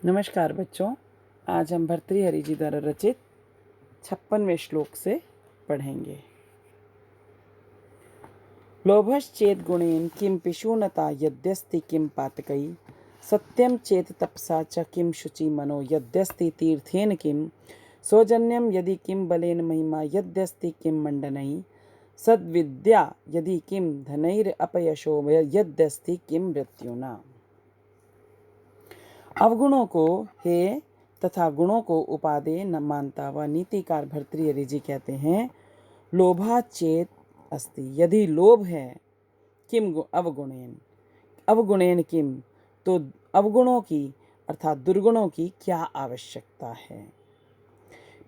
नमस्कार बच्चों, आज हम भर्तृहरि जी द्वारा रचित 56वें श्लोक से पढ़ेंगे। लोभश्चेत गुणेन किम पिशूनता यद्यस्ति किम पातकई सत्यम चेत तपसा च किम शुचि मनो यद्यस्ति तीर्थेन किम सौजन्यम यदि किम बलेन महिमा यद्यस्ति किम मंडनई सद्विद्या यदि किम धनैर अपयशो यद्यस्ति किम मृत्युना। अवगुणों को हे तथा गुणों को उपादेय न मानता व नीतिकार भर्तृहरि जी कहते हैं, लोभा चेत अस्ति, यदि लोभ है, किम अवगुणेन किम, तो अवगुणों की अर्थात दुर्गुणों की क्या आवश्यकता है।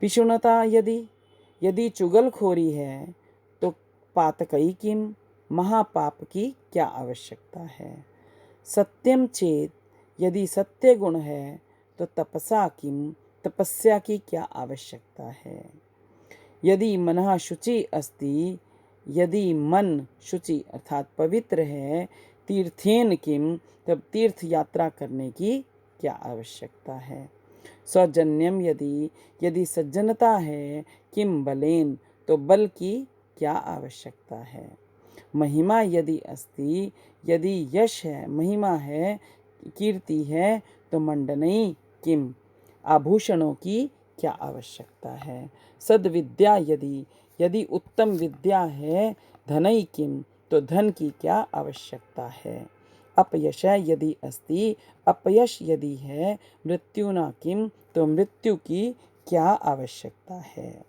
पिशुनता यदि चुगलखोरी है, तो पातकई किम, महापाप की क्या आवश्यकता है। सत्यम चेत, यदि सत्य गुण है, तो तपसा किम, तपस्या की क्या आवश्यकता है। यदि मनः शुचि अस्ति, यदि मन शुचि अर्थात पवित्र है, तीर्थेन किम, तब तीर्थ यात्रा करने की क्या आवश्यकता है। सौजन्यम यदि सज्जनता है, किम बलेन, तो बल की क्या आवश्यकता है। महिमा यदि अस्ति, यदि यश है, महिमा है, कीर्ति है, तो मंडनई किम, आभूषणों की क्या आवश्यकता है। सद्विद्या यदि उत्तम विद्या है, धनई किम, तो धन की क्या आवश्यकता है। अपयश यदि अस्ति, अपयश यदि है, मृत्युना किम, तो मृत्यु की क्या आवश्यकता है।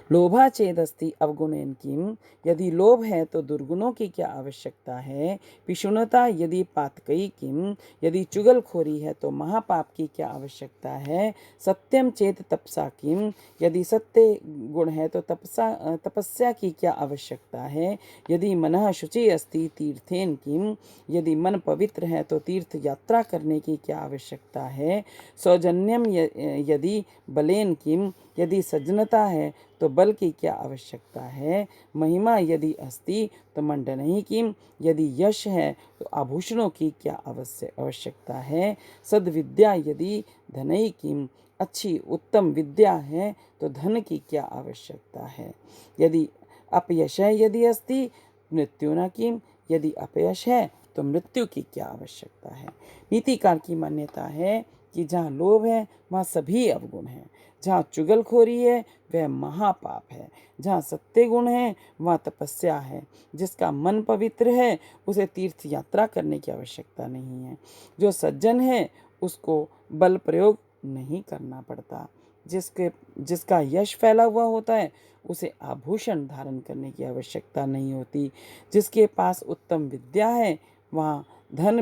लोभा चेदस्ति अवगुणेन किम, यदि लोभ है तो दुर्गुणों की क्या आवश्यकता है। पिशुनता यदि पातकई किम, यदि चुगलखोरी है तो महापाप की क्या आवश्यकता है। सत्यम चेत तपसा किम, यदि सत्य गुण है तो तपस्या की क्या आवश्यकता है। यदि मनः शुचि अस्ति तीर्थेन किम, यदि मन पवित्र है तो तीर्थ यात्रा करने की क्या आवश्यकता है। सौजन्यम यदि बलेन किम, यदि सज्जनता है तो बल की क्या आवश्यकता है। महिमा यदि अस्ति तो मंडनहि किम, यदि यश है तो आभूषणों की क्या आवश्यकता है। सद्विद्या यदि धनई किम, अच्छी उत्तम विद्या है तो धन की क्या आवश्यकता है। यदि अपयश यदि अस्ति मृत्यु न किम, यदि अपयश है तो मृत्यु की क्या आवश्यकता है। नीतिकार की मान्यता है कि जहाँ लोभ है वहाँ सभी अवगुण हैं, जहाँ चुगलखोरी है वह महापाप है, जहाँ सत्य गुण है वहाँ तपस्या है। जिसका मन पवित्र है उसे तीर्थ यात्रा करने की आवश्यकता नहीं है। जो सज्जन है उसको बल प्रयोग नहीं करना पड़ता। जिसका यश फैला हुआ होता है उसे आभूषण धारण करने की आवश्यकता नहीं होती। जिसके पास उत्तम विद्या है वहाँ धन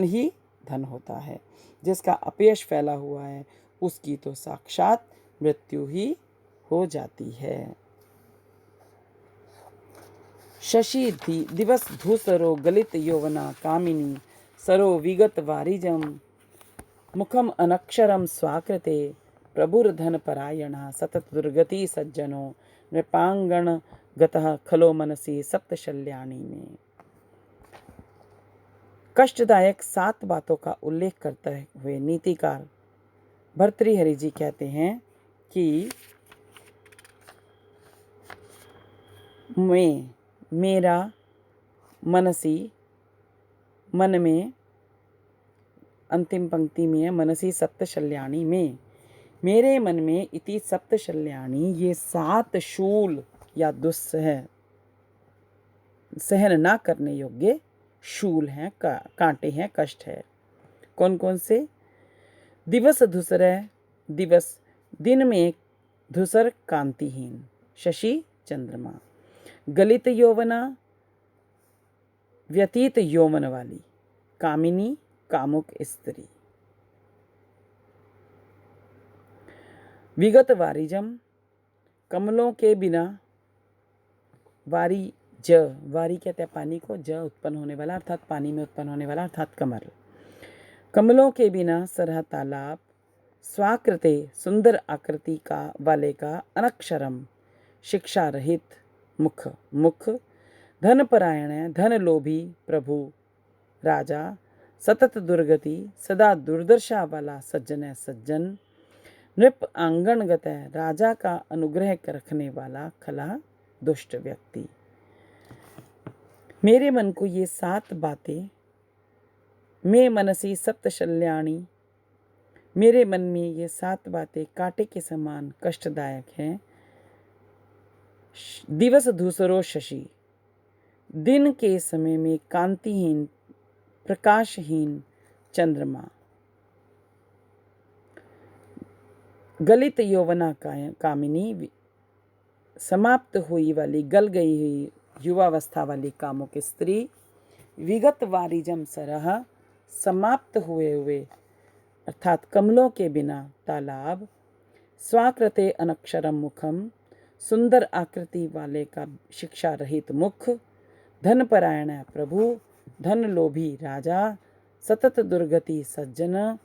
ही धन होता है। जिसका अपयश फैला हुआ है उसकी तो साक्षात मृत्यु ही हो जाती है। शशि दिवस धूसरो गलित यौवना कामिनी सरो विगत वारिजम मुखम अनक्षरम स्वाकृते प्रभुर्धन परायणा सतत दुर्गति सज्जनो नृपांगण गतः खलो मनसी सप्तशल्याणी में। कष्टदायक 7 बातों का उल्लेख करते हुए नीतिकार भर्तृहरि जी कहते हैं कि मेरा मनसी, मन में, अंतिम पंक्ति में है मनसी सप्तशल्याणी में, मेरे मन में इति सप्तशल्याणी, ये 7 शूल या दुस्सह सहन ना करने योग्य शूल हैं, कांटे हैं, कष्ट है। कौन कौन से। दिवस धूसर है, दिवस दिन में धूसर कांतिहीन, शशि चंद्रमा। गलित यौवना व्यतीत यौवन वाली, कामिनी कामुक स्त्री। विगत वारिजम, कमलों के बिना, वारी कहते हैं पानी को, ज उत्पन्न होने वाला अर्थात पानी में उत्पन्न होने वाला अर्थात कमल। कमलों के बिना सरह तालाब, स्वाकृते सुंदर आकृति का वाले का, अनक्षरम शिक्षा रहित मुख, धन परायण है, धन लोभी प्रभु राजा, सतत दुर्गति सदा दुर्दशा वाला सज्जन है सज्जन। नृप आंगन गत है राजा का अनुग्रह रखने वाला खला दुष्ट व्यक्ति। मेरे मन को ये 7 बातें, मैं मनसी सप्तशल्याणी, मेरे मन में ये 7 बातें कांटे के समान कष्टदायक हैं। दिवस धूसरो शशि, दिन के समय में कांतिहीन प्रकाशहीन चंद्रमा। गलित यौवना कामिनी, समाप्त हुई वाली गल गई हुई युवावस्था वाली कामों की स्त्री। विगत वारिजम सरह, समाप्त हुए अर्थात कमलों के बिना तालाब। स्वाकृते अनक्षरम मुखम, सुंदर आकृति वाले का शिक्षा रहित मुख। धन परायण प्रभु, धन लोभी राजा। सतत दुर्गति सज्जन,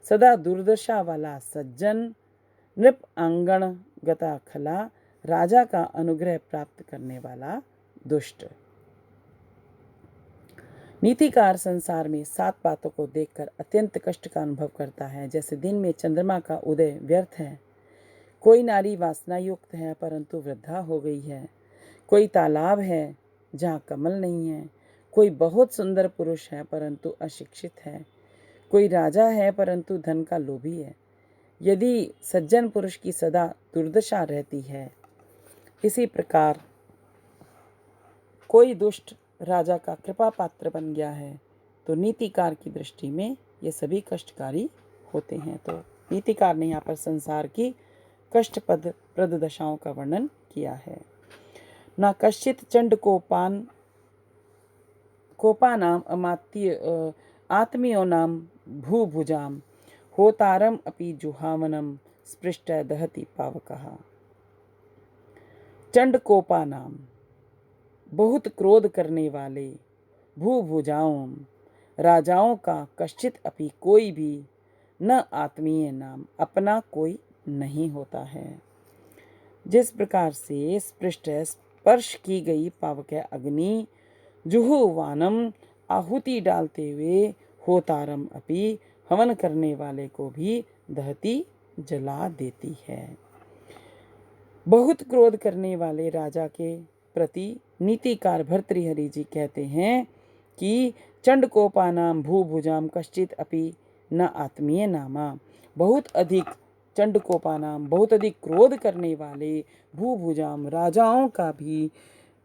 सदा दुर्दशा वाला सज्जन। नृप आंगण गता खला, राजा का अनुग्रह प्राप्त करने वाला दुष्ट। नीतिकार संसार में 7 बातों को देखकर अत्यंत कष्ट का अनुभव करता है। जैसे दिन में चंद्रमा का उदय व्यर्थ है, कोई नारी वासना युक्त है परंतु वृद्धा हो गई है, कोई तालाब है जहाँ कमल नहीं है, कोई बहुत सुंदर पुरुष है परंतु अशिक्षित है, कोई राजा है परंतु धन का लोभी है। यदि सज्जन पुरुष की सदा दुर्दशा रहती है, इसी प्रकार कोई दुष्ट राजा का कृपा पात्र बन गया है, तो नीतिकार की दृष्टि में ये सभी कष्टकारी होते हैं। तो नीतिकार ने यहाँ पर संसार की कष्टप्रद दशाओं का वर्णन किया है। ना कश्चित चंड कोपानाम आत्मीयो नाम भूभुजाम, होतारम अपि जुहावनम स्पृष्ट दहति पावकः। चंड कोपानाम, बहुत क्रोध करने वाले, भूभुजाओं, राजाओं का, कश्चित अपि कोई भी, न आत्मीय नाम, अपना कोई नहीं होता है। जिस प्रकार से स्पर्श की गई पावक अग्नि, जुहुवानम, आहुति डालते हुए, होतारम अपि, हवन करने वाले को भी दहती, जला देती है। बहुत क्रोध करने वाले राजा के प्रति नीतिकार भर्तृहरि जी कहते हैं कि चंडकोपानाम भूभुजाम कश्चित अपि न आत्मीय नामा। बहुत अधिक चंडकोपानाम, बहुत अधिक क्रोध करने वाले, भूभुजाम, राजाओं का भी,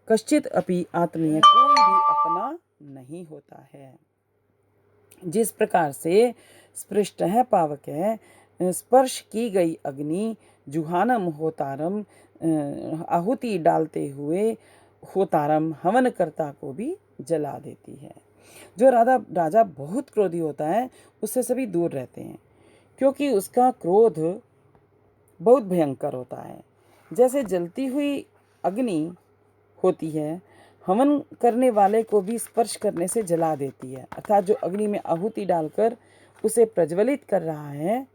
कश्चित अपि आत्मीय, कोई भी अपना नहीं होता है। जिस प्रकार से स्पृष्ट है पावक है, स्पर्श की गई अग्नि, जुहानम होतारम, आहुति डालते हुए, होतारम, हवनकर्ता को भी जला देती है। जो राजा बहुत क्रोधी होता है, उससे सभी दूर रहते हैं, क्योंकि उसका क्रोध बहुत भयंकर होता है। जैसे जलती हुई अग्नि होती है, हवन करने वाले को भी स्पर्श करने से जला देती है, अर्थात जो अग्नि में आहुति डालकर उसे प्रज्वलित कर रहा है,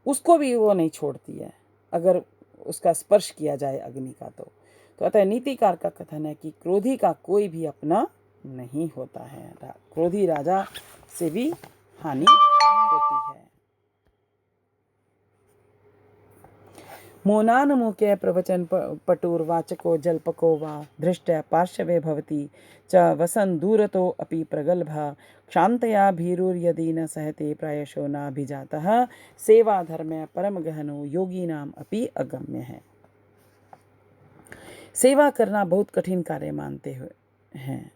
उसको भी वो नहीं छोड़ती है अगर उसका स्पर्श किया जाए अग्नि का। तो अतः नीतिकार का कथन है कि क्रोधी का कोई भी अपना नहीं होता है, क्रोधी राजा से भी हानि होती है। मौनान मुखे प्रवचन पटुर्वाचको जल्पको वा, धृष्ट पार्श्वे भवति च वसन दूरतो अपि प्रगल्भा, क्षान्तया भीरुर्यदि न सहते प्रायशो नाभिजातः, सेवा धर्म परम गहनो योगीनाम अपि अगम्य है। सेवा करना बहुत कठिन कार्य मानते हैं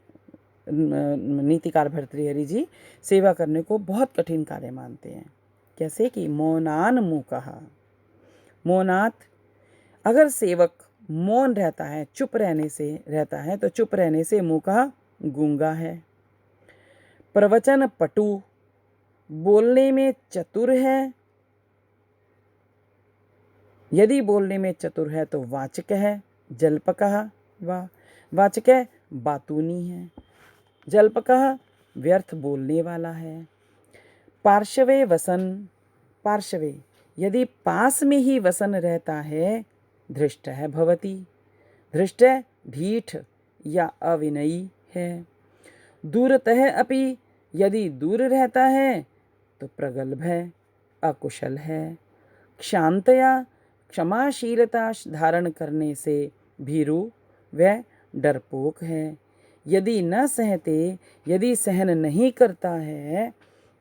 नीतिकार भर्तृहरि जी। सेवा करने को बहुत कठिन कार्य मानते हैं। कैसे कि मौनान मूकः, मौनात, अगर सेवक मौन रहता है, चुप रहने से रहता है, तो चुप रहने से मूकः गूंगा है। प्रवचन पटु, बोलने में चतुर है, यदि बोलने में चतुर है तो वाचक है। जल्पकः, वाचक है, बातूनी है। जल्पकः, व्यर्थ बोलने वाला है। पार्श्वे वसन, पार्श्वे, यदि पास में ही वसन रहता है, धृष्ट है भवति, धृष्ट ढीठ या अविनयी है। दूरतः अपि यदि दूर रहता है तो प्रगल्भ है, अकुशल है। क्षांतया क्षमाशीलता धारण करने से भीरु व डरपोक है। यदि न सहते, यदि सहन नहीं करता है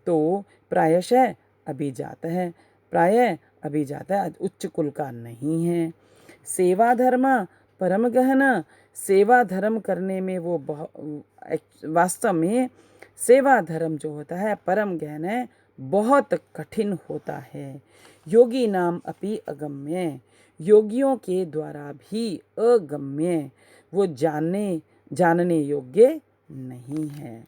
तो प्रायशः अभिजात है, प्रायः अभिजात है, उच्च कुल का नहीं है। सेवा धर्म परम गहना, सेवा धर्म करने में वो वास्तव में सेवा धर्म जो होता है परम गहन है, बहुत कठिन होता है। योगी नाम अपि अगम्य, योगियों के द्वारा भी अगम्य, वो जानने योग्य नहीं है।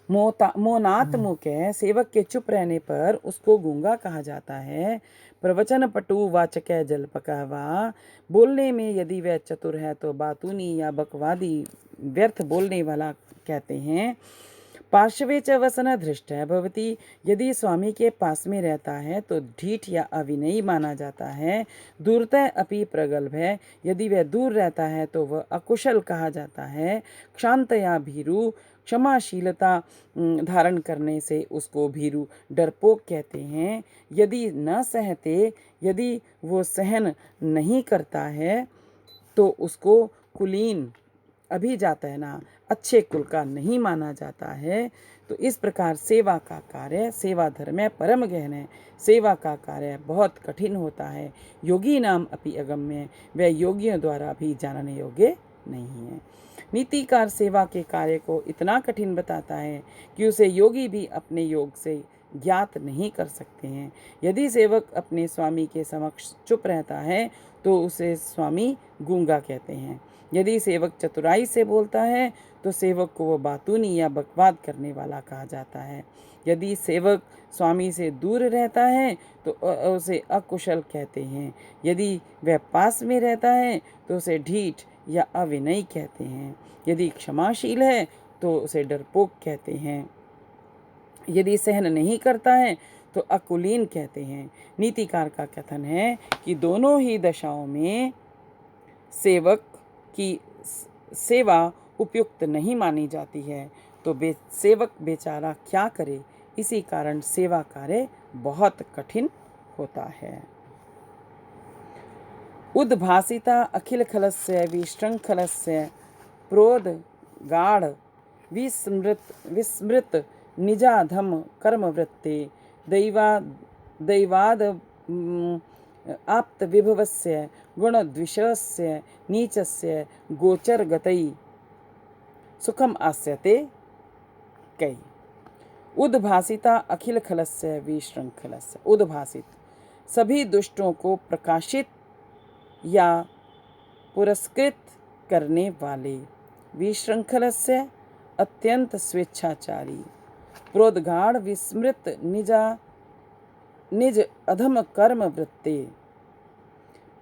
मौनात्मुक है, सेवक के चुप रहने पर उसको गूंगा कहा जाता है। प्रवचन पटु वाचक जल्पका वा, बोलने में यदि वह चतुर है तो बातूनी या बकवादी व्यर्थ बोलने वाला कहते हैं। पार्श्वे च वसन धृष्ट है भवती, यदि स्वामी के पास में रहता है तो ढीठ या अविनयी माना जाता है। दूरतः अपि प्रगल्भ है, यदि वह दूर रहता है तो वह अकुशल कहा जाता है। क्षांत या भीरु, क्षमाशीलता धारण करने से उसको भीरु डरपोक कहते हैं। यदि न सहते, यदि वो सहन नहीं करता है तो उसको कुलीन, अभी जाता है ना, अच्छे कुल का नहीं माना जाता है। तो इस प्रकार सेवा का कार्य, सेवा धर्म है, परम गहन है, सेवा का कार्य बहुत कठिन होता है। योगी नाम अपि अगम्य, वह योगियों द्वारा भी जानने योग्य नहीं है। नीतिकार सेवा के कार्य को इतना कठिन बताता है कि उसे योगी भी अपने योग से ज्ञात नहीं कर सकते हैं। यदि सेवक अपने स्वामी के समक्ष चुप रहता है तो उसे स्वामी गूंगा कहते हैं। यदि सेवक चतुराई से बोलता है तो सेवक को वो बातूनी या बकवाद करने वाला कहा जाता है। यदि सेवक स्वामी से दूर रहता है तो उसे अकुशल कहते हैं। यदि वह पास में रहता है तो उसे ढीठ या अविनयी कहते हैं। यदि क्षमाशील है तो उसे डरपोक कहते हैं। यदि सहन नहीं करता है तो अकुलीन कहते हैं। नीतिकार का कथन है कि दोनों ही दशाओं में सेवक की सेवा उपयुक्त नहीं मानी जाती है, तो सेवक बेचारा क्या करे। इसी कारण सेवा कार्य बहुत कठिन होता है। उद्भासिता अखिल खलस्य विशृंखलस्य प्रोद गाढ़ विस्मृत निजाधम कर्मवृत्ते दैवाद आप्त विभवस्य गुणद्विषस्य नीचस्य गोचरगतै सुखम आस्यते कई। उद्भासिता अखिल खलस्य विशृंखलस्य, उद्भासित सभी दुष्टों को प्रकाशित या पुरस्कृत करने वाले, विशृंखलस्य अत्यंत स्वेच्छाचारी, प्रोद्गाढ़ विस्मृत निज अधम कर्म वृत्ते,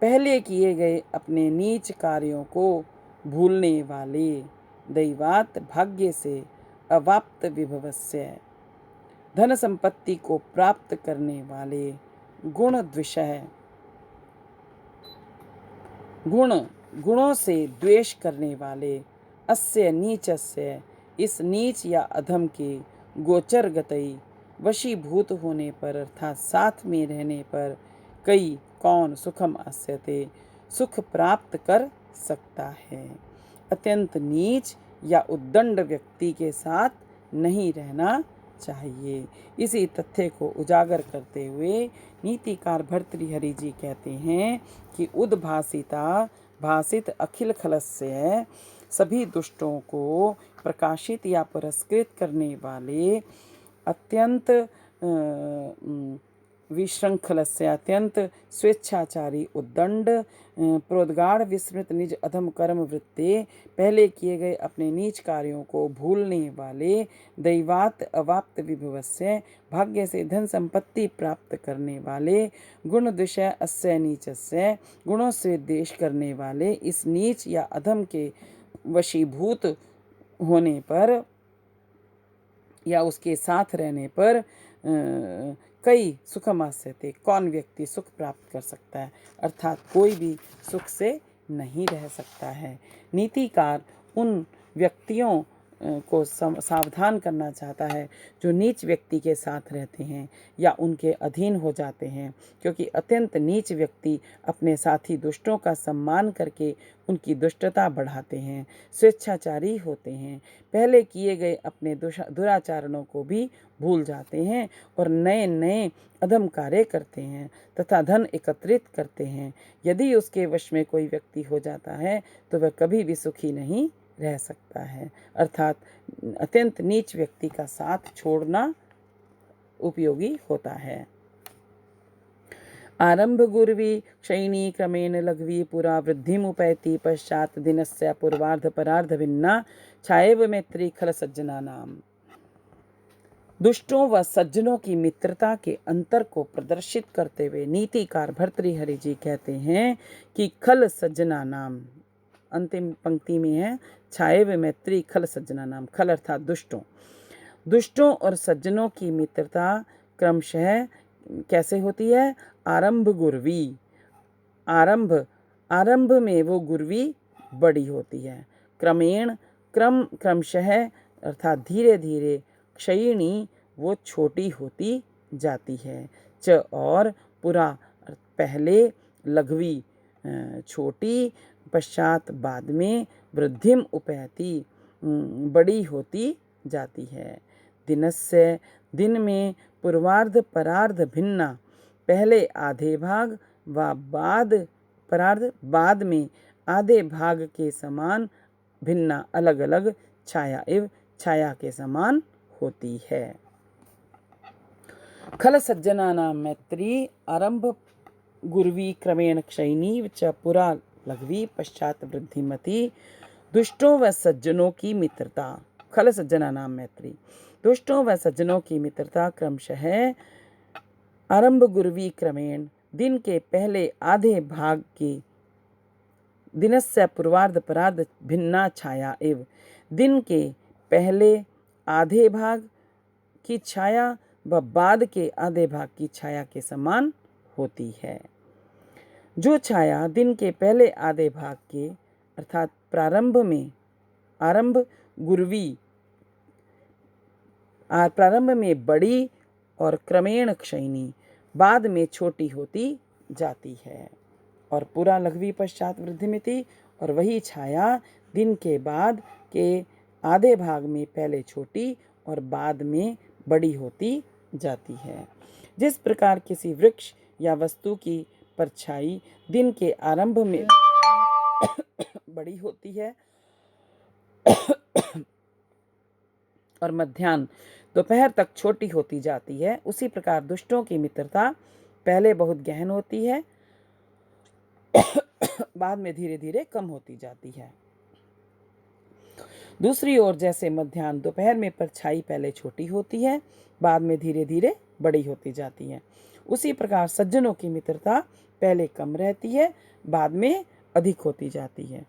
पहले किए गए अपने नीच कार्यों को भूलने वाले, दैवात भाग्य से अवाप्त विभवस्य, धन संपत्ति को प्राप्त करने वाले, गुण द्विषय, गुणों से द्वेष करने वाले, अस्य नीचस्य, इस नीच या अधम के, गोचर गतई, वशीभूत होने पर अर्थात साथ में रहने पर, कई कौन सुखम आस्यते, सुख प्राप्त कर सकता है। अत्यंत नीच या उद्दंड व्यक्ति के साथ नहीं रहना चाहिए। इसी तथ्य को उजागर करते हुए नीतिकार भर्तृहरि जी कहते हैं कि उद्भासिता, भासित अखिल खलस्य, सभी दुष्टों को प्रकाशित या पुरस्कृत करने वाले, अत्यंत विशृंखलस्य, अत्यंत स्वेच्छाचारी, उद्दंड, प्रोद्गाढ़ विस्मृत निज अधम कर्म वृत्ते, पहले किए गए अपने नीच कार्यों को भूलने वाले, दैवात अवाप्त विभवस्य, भाग्य से धन संपत्ति प्राप्त करने वाले, गुण द्विषय अस्य नीचस्य, गुणों से द्वेष करने वाले, इस नीच या अधम के वशीभूत होने पर या उसके साथ रहने पर कई सुखमास्यते, कौन व्यक्ति सुख प्राप्त कर सकता है, अर्थात कोई भी सुख से नहीं रह सकता है। नीतिकार उन व्यक्तियों को सावधान करना चाहता है जो नीच व्यक्ति के साथ रहते हैं या उनके अधीन हो जाते हैं, क्योंकि अत्यंत नीच व्यक्ति अपने साथी दुष्टों का सम्मान करके उनकी दुष्टता बढ़ाते हैं, स्वेच्छाचारी होते हैं, पहले किए गए अपने दुराचरणों को भी भूल जाते हैं और नए नए अधम कार्य करते हैं तथा धन एकत्रित करते हैं। यदि उसके वश में कोई व्यक्ति हो जाता है तो वह कभी भी सुखी नहीं रह सकता है। अर्थात अत्यंत नीच व्यक्ति का साथ छोड़ना उपयोगी होता है। आरंभ गुर्वी क्षयिणी क्रमेण लघ्वी पुरा वृद्धिमुपैति पश्चात दिनस्य पूर्वार्ध परार्ध भिन्ना छाएव मैत्री खल सज्जना नाम। दुष्टों व सज्जनों की मित्रता के अंतर को प्रदर्शित करते हुए नीतिकार भर्तृहरि जी कहते हैं कि खल सज्जना नाम, अंतिम पंक्ति में है छाएव मैत्री खल सज्जना नाम। खल अर्थात दुष्टों और सज्जनों की मित्रता क्रमशः कैसे होती है? आरंभ गुर्वी, आरंभ में वो गुर्वी बड़ी होती है, क्रमशः अर्थात धीरे धीरे, क्षयिणी वो छोटी होती जाती है, च और पुरा पहले, लघवी छोटी, पश्चात बाद में, वृद्धिम उपैति बड़ी होती जाती है। दिनस्य दिन में, पूर्वार्ध परार्ध भिन्ना पहले आधे भाग व बाद परार्ध बाद में आधे भाग के समान, भिन्ना अलग अलग, छाया एवं छाया के समान होती है। खल सज्जना नाम मैत्री आरंभ गुर्वी क्रमेण क्षयिणी च पुरा लघवी पश्चात वृद्धिमती। दुष्टों व सज्जनों की मित्रता, खल सज्जना नाम मैत्री, दुष्टों व सज्जनों की मित्रता क्रमशः आरंभ गुर्वी क्रमेण दिन के पहले आधे भाग की, दिनस्य पूर्वार्ध परार्ध भिन्ना छाया एवं दिन के पहले आधे भाग की छाया व बाद के आधे भाग की छाया के समान होती है। जो छाया दिन के पहले आधे भाग के अर्थात आरंभ गुर्वी प्रारंभ में बड़ी और क्रमेण क्षयिणी बाद में छोटी होती जाती है, और पूरा लघवी पश्चात वृद्धिमिति, और वही छाया दिन के बाद के आधे भाग में पहले छोटी और बाद में बड़ी होती जाती है। जिस प्रकार किसी वृक्ष या वस्तु की परछाई दिन के आरंभ में बड़ी होती है और मध्याह्न दोपहर तक छोटी होती जाती है, उसी प्रकार दुष्टों की मित्रता पहले बहुत गहन होती है, बाद में धीरे धीरे कम होती जाती है। दूसरी ओर जैसे मध्याह्न दोपहर में परछाई पहले छोटी होती है, बाद में धीरे धीरे बड़ी होती जाती है, उसी प्रकार सज्जनों की मित्रता पहले कम रहती है, बाद में अधिक होती जाती है।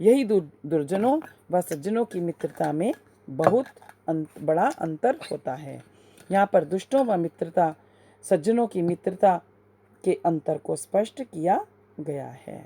यही दुर्जनों व सज्जनों की मित्रता में बहुत बड़ा अंतर होता है। यहाँ पर दुष्टों व मित्रता सज्जनों की मित्रता के अंतर को स्पष्ट किया गया है।